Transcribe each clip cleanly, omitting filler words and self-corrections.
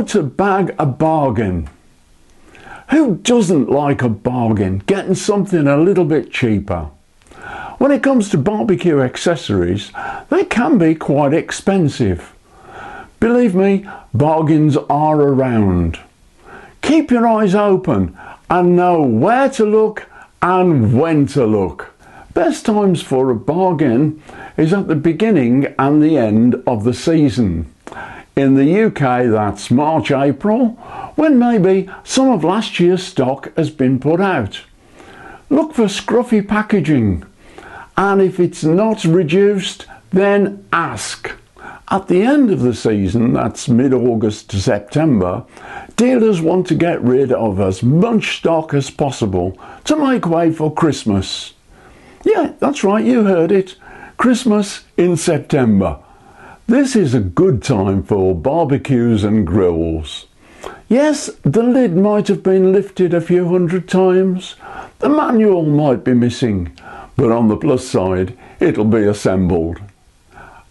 to bag a bargain. Who doesn't like a bargain, getting something a little bit cheaper? When it comes to barbecue accessories, they can be quite expensive. Believe me, bargains are around. Keep your eyes open and know where to look and when to look. Best times for a bargain is at the beginning and the end of the season. In the UK, that's March, April, when maybe some of last year's stock has been put out. Look for scruffy packaging, and if it's not reduced, then ask. At the end of the season, that's mid-August to September, dealers want to get rid of as much stock as possible to make way for Christmas. Yeah, that's right, you heard it. Christmas in September. This is a good time for barbecues and grills. Yes, the lid might have been lifted a few hundred times. The manual might be missing, but on the plus side, it'll be assembled.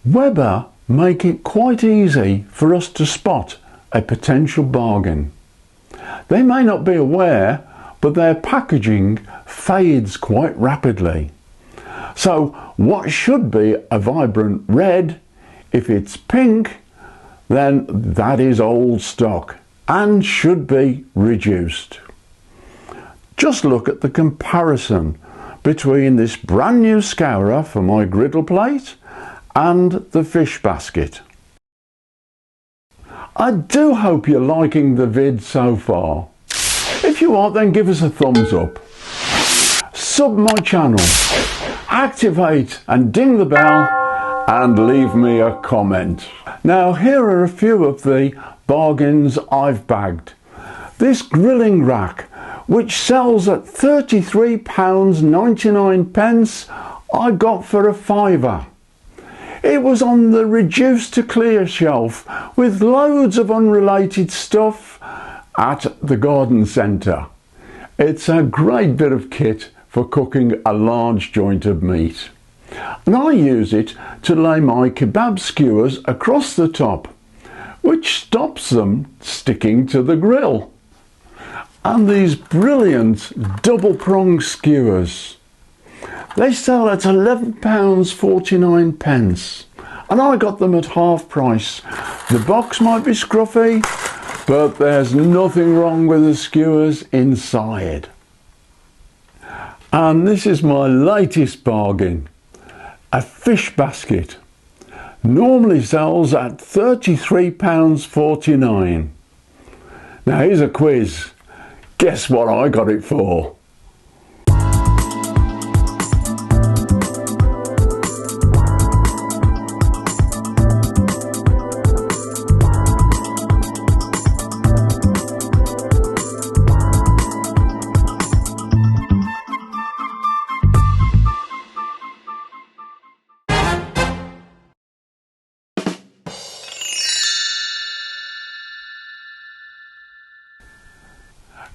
Weber make it quite easy for us to spot a potential bargain. They may not be aware, but their packaging fades quite rapidly. So what should be a vibrant red, if it's pink, then that is old stock and should be reduced. Just look at the comparison between this brand new scourer for my griddle plate and the fish basket. I do hope you're liking the vid so far. If you are, then give us a thumbs up. Sub my channel, activate and ding the bell, and leave me a comment. Now here are a few of the bargains I've bagged. This grilling rack, which sells at £33.99, I got for a £5. It was on the reduced to clear shelf with loads of unrelated stuff at the garden centre. It's a great bit of kit for cooking a large joint of meat. And I use it to lay my kebab skewers across the top, which stops them sticking to the grill. And these brilliant double prong skewers. They sell at £11.49 and I got them at half price. The box might be scruffy, but there's nothing wrong with the skewers inside. And this is my latest bargain. A fish basket. Normally sells at £33.49. Now here's a quiz. Guess what I got it for?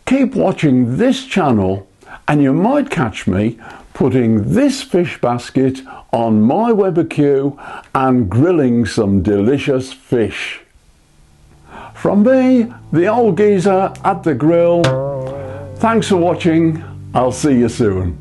Keep watching this channel and you might catch me putting this fish basket on my Weber Q and grilling some delicious fish. From me, the old geezer at the grill, thanks for watching. I'll see you soon.